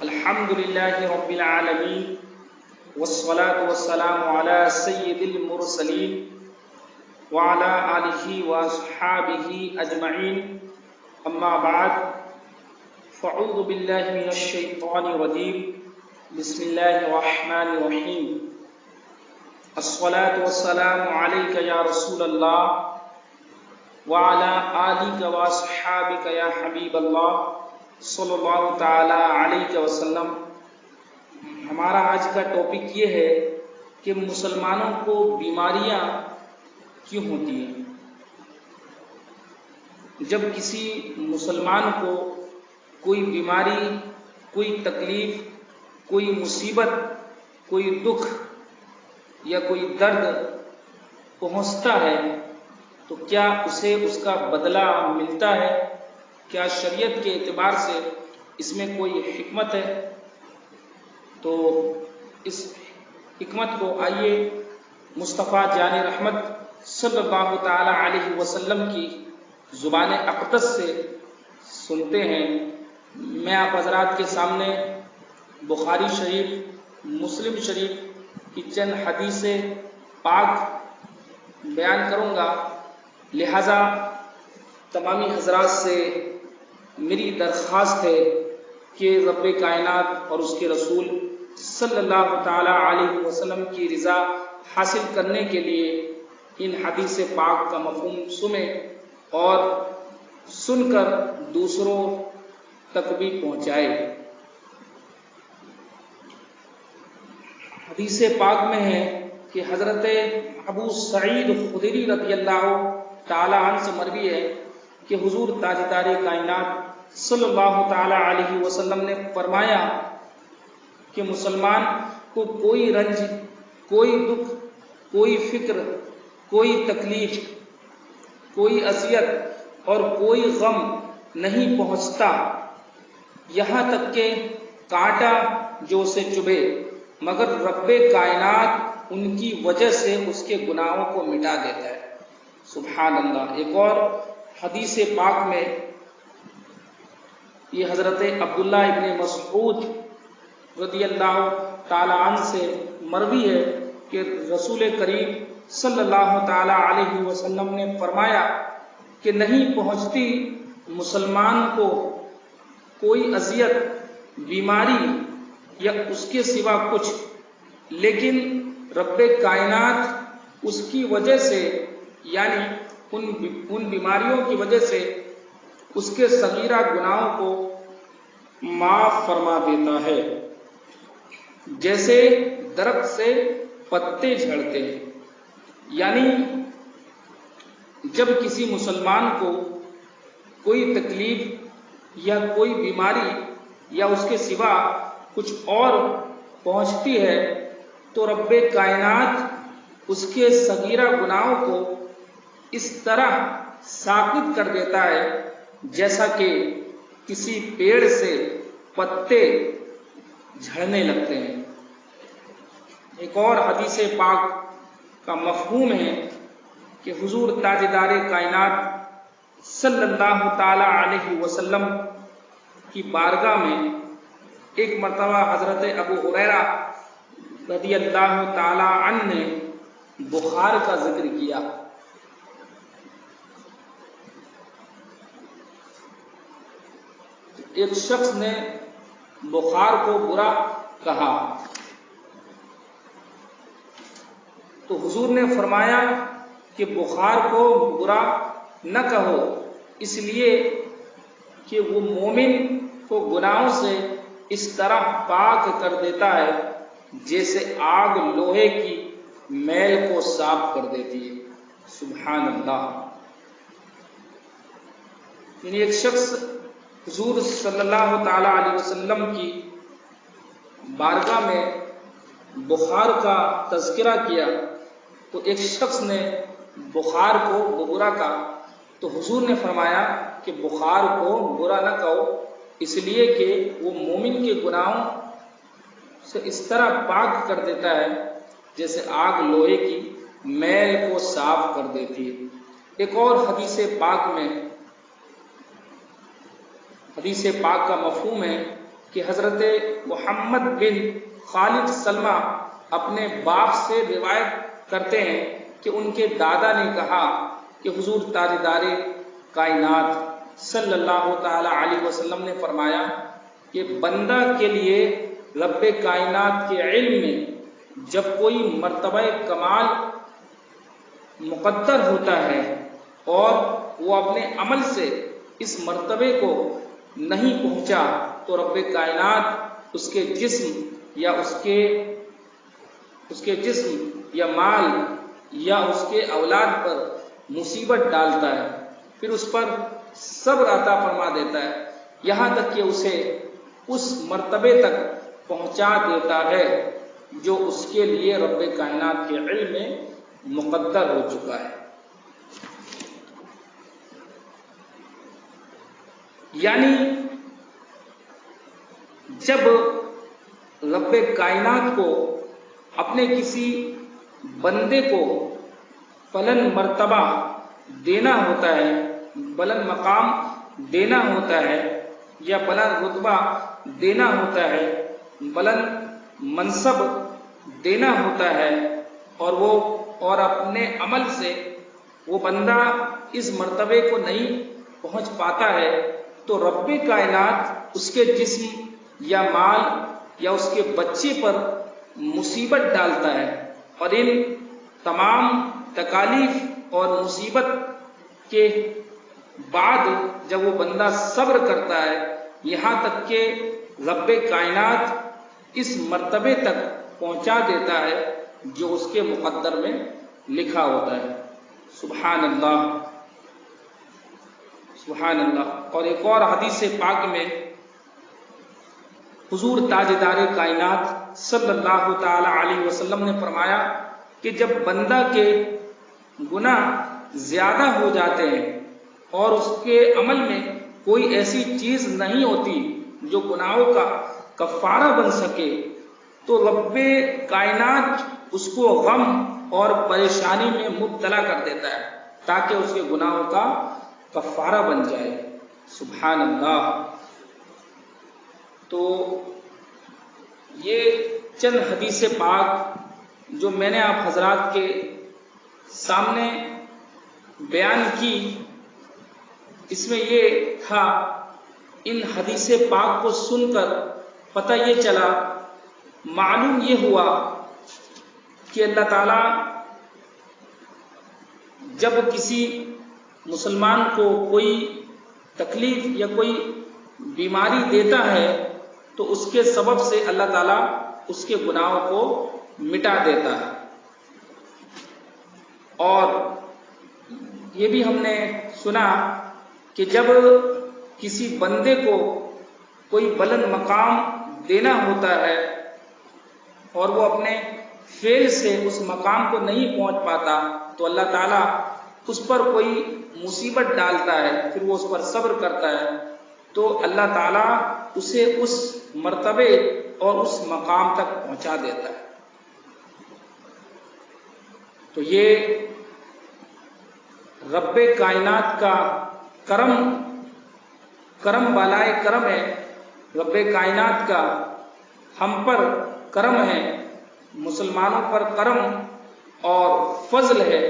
الحمد لله رب العالمين والصلاة والسلام على سيد المرسلين وعلى آله وأصحابه أجمعين أما بعد فأعوذ بالله من الشيطان الرجيم بسم الله الرحمن الرحيم الصلاة والسلام عليك يا رسول الله وعلى آلك وأصحابك يا حبيب الله صلی اللہ تعالی علیہ وسلم۔ ہمارا آج کا ٹاپک یہ ہے کہ مسلمانوں کو بیماریاں کیوں ہوتی ہیں۔ جب کسی مسلمان کو کوئی بیماری، کوئی تکلیف، کوئی مصیبت، کوئی دکھ یا کوئی درد پہنچتا ہے تو کیا اسے اس کا بدلہ ملتا ہے؟ کیا شریعت کے اعتبار سے اس میں کوئی حکمت ہے؟ تو اس حکمت کو آئیے مصطفیٰ جان رحمت صلی اللہ تعالی علیہ وسلم کی زبان اقدس سے سنتے ہیں۔ میں آپ حضرات کے سامنے بخاری شریف، مسلم شریف کی چند حدیث پاک بیان کروں گا، لہذا تمامی حضرات سے میری درخواست ہے کہ رب کائنات اور اس کے رسول صلی اللہ تعالی علیہ وسلم کی رضا حاصل کرنے کے لیے ان حدیث پاک کا مفہوم سنیں اور سن کر دوسروں تک بھی پہنچائے۔ حدیث پاک میں ہے کہ حضرت ابو سعید خدری رضی اللہ تعالی عنہ سے مروی ہے کہ حضور تاجدار کائنات صلی اللہ تعالی علیہ وسلم نے فرمایا کہ مسلمان کو کوئی رنج، کوئی دکھ، کوئی فکر، کوئی تکلیف، کوئی اذیت اور کوئی غم نہیں پہنچتا یہاں تک کہ کانٹا جو اسے چبھے، مگر رب کائنات ان کی وجہ سے اس کے گناہوں کو مٹا دیتا ہے۔ سبحان اللہ۔ ایک اور حدیث پاک میں یہ حضرت عبداللہ ابن مسعود رضی اللہ تعالی عنہ سے مروی ہے کہ رسول کریم صلی اللہ تعالی علیہ وسلم نے فرمایا کہ نہیں پہنچتی مسلمان کو کوئی اذیت، بیماری یا اس کے سوا کچھ، لیکن رب کائنات اس کی وجہ سے، یعنی ان بیماریوں کی وجہ سے اس کے صغیرہ گناہوں کو معاف فرما دیتا ہے، جیسے درخت سے پتے جھڑتے ہیں۔ یعنی جب کسی مسلمان کو کوئی تکلیف یا کوئی بیماری یا اس کے سوا کچھ اور پہنچتی ہے تو رب کائنات اس کے صغیرہ گناہوں کو اس طرح ساقط کر دیتا ہے جیسا کہ کسی پیڑ سے پتے جھڑنے لگتے ہیں۔ ایک اور حدیث پاک کا مفہوم ہے کہ حضور تاجدار کائنات صلی اللہ تعالی علیہ وسلم کی بارگاہ میں ایک مرتبہ حضرت ابو ہریرہ رضی اللہ تعالی عنہ نے بخار کا ذکر کیا۔ ایک شخص نے بخار کو برا کہا تو حضور نے فرمایا کہ بخار کو برا نہ کہو، اس لیے کہ وہ مومن کو گناہوں سے اس طرح پاک کر دیتا ہے جیسے آگ لوہے کی میل کو صاف کر دیتی ہے۔ سبحان اللہ۔ یعنی ایک شخص حضور صلی اللہ تعالی علیہ وسلم کی بارگاہ میں بخار کا تذکرہ کیا تو ایک شخص نے بخار کو برا کہا تو حضور نے فرمایا کہ بخار کو برا نہ کہو، اس لیے کہ وہ مومن کے گناہوں سے اس طرح پاک کر دیتا ہے جیسے آگ لوہے کی میل کو صاف کر دیتی ہے۔ ایک اور حدیث پاک میں حدیث پاک کا مفہوم ہے کہ حضرت محمد بن خالد سلمہ اپنے باپ سے روایت کرتے ہیں کہ ان کے دادا نے کہا کہ حضور تاجدار کائنات صلی اللہ تعالی علیہ وسلم نے فرمایا کہ بندہ کے لیے رب کائنات کے علم میں جب کوئی مرتبہ کمال مقدر ہوتا ہے اور وہ اپنے عمل سے اس مرتبے کو نہیں پہنچا تو رب کائنات اس کے جسم یا اس کے جسم یا مال یا اس کے اولاد پر مصیبت ڈالتا ہے، پھر اس پر صبر عطا فرما دیتا ہے یہاں تک کہ اسے اس مرتبے تک پہنچا دیتا ہے جو اس کے لیے رب کائنات کے علم میں مقدر ہو چکا ہے۔ یعنی جب رب کائنات کو اپنے کسی بندے کو بلند مرتبہ دینا ہوتا ہے، بلند مقام دینا ہوتا ہے یا بلند رتبہ دینا ہوتا ہے، بلند منصب دینا ہوتا ہے اور اپنے عمل سے وہ بندہ اس مرتبے کو نہیں پہنچ پاتا ہے تو رب کائنات اس کے جسم یا مال یا اس کے بچے پر مصیبت ڈالتا ہے، اور ان تمام تکالیف اور مصیبت کے بعد جب وہ بندہ صبر کرتا ہے یہاں تک کہ رب کائنات اس مرتبے تک پہنچا دیتا ہے جو اس کے مقدر میں لکھا ہوتا ہے۔ سبحان اللہ، سبحان اللہ۔ اور ایک اور حدیث پاک میں حضور تاجدار کائنات صلی اللہ تعالی علیہ وسلم نے فرمایا کہ جب بندہ کے گناہ زیادہ ہو جاتے ہیں اور اس کے عمل میں کوئی ایسی چیز نہیں ہوتی جو گناہوں کا کفارہ بن سکے تو رب کائنات اس کو غم اور پریشانی میں مبتلا کر دیتا ہے تاکہ اس کے گناہوں کا کفارہ بن جائے۔ سبحان اللہ۔ تو یہ چند حدیث پاک جو میں نے آپ حضرات کے سامنے بیان کی، اس میں یہ تھا، ان حدیث پاک کو سن کر پتہ یہ چلا، معلوم یہ ہوا کہ اللہ تعالیٰ جب کسی مسلمان کو کوئی تکلیف یا کوئی بیماری دیتا ہے تو اس کے سبب سے اللہ تعالیٰ اس کے گناہوں کو مٹا دیتا ہے۔ اور یہ بھی ہم نے سنا کہ جب کسی بندے کو کوئی بلند مقام دینا ہوتا ہے اور وہ اپنے فعل سے اس مقام کو نہیں پہنچ پاتا تو اللہ تعالیٰ اس پر کوئی مصیبت ڈالتا ہے، پھر وہ اس پر صبر کرتا ہے تو اللہ تعالیٰ اسے اس مرتبے اور اس مقام تک پہنچا دیتا ہے۔ تو یہ رب کائنات کا کرم بالائے کرم ہے، رب کائنات کا ہم پر کرم ہے، مسلمانوں پر کرم اور فضل ہے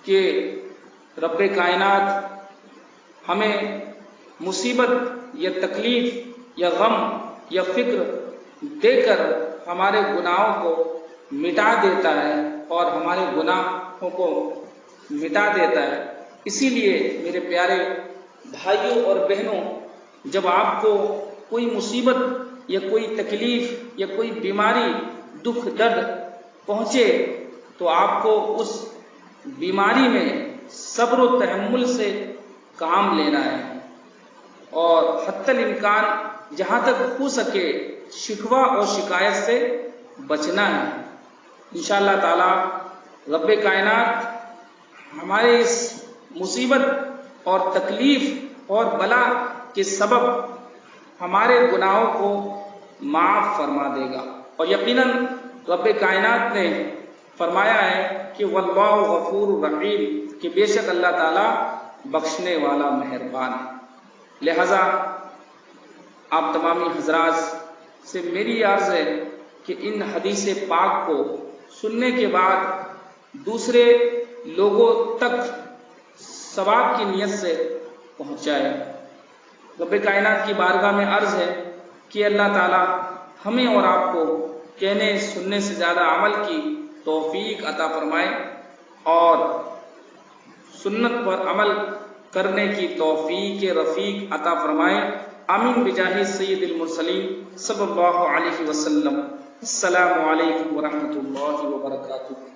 کہ رب کائنات ہمیں مصیبت یا تکلیف یا غم یا فکر دے کر ہمارے گناہوں کو مٹا دیتا ہے اور ہمارے گناہوں کو مٹا دیتا ہے۔ اسی لیے میرے پیارے بھائیوں اور بہنوں، جب آپ کو کوئی مصیبت یا کوئی تکلیف یا کوئی بیماری، دکھ درد پہنچے تو آپ کو اس بیماری میں صبر و تحمل سے کام لینا ہے اور حتی الامکان جہاں تک ہو سکے شکوہ اور شکایت سے بچنا ہے۔ انشاءاللہ تعالی رب کائنات ہمارے اس مصیبت اور تکلیف اور بلا کے سبب ہمارے گناہوں کو معاف فرما دے گا، اور یقیناً رب کائنات نے فرمایا ہے کہ واللہ غفور رحیم، کہ بے شک اللہ تعالیٰ بخشنے والا مہربان ہے۔ لہذا آپ تمامی حضرات سے میری عرض ہے کہ ان حدیث پاک کو سننے کے بعد دوسرے لوگوں تک ثواب کی نیت سے پہنچائے۔ رب کائنات کی بارگاہ میں عرض ہے کہ اللہ تعالی ہمیں اور آپ کو کہنے سننے سے زیادہ عمل کی توفیق عطا فرمائے اور سنت پر عمل کرنے کی توفیق رفیق عطا فرمائے۔ آمین بجاہ سید المرسلین صلی اللہ علیہ وسلم۔ السلام علیکم ورحمۃ اللہ وبرکاتہ۔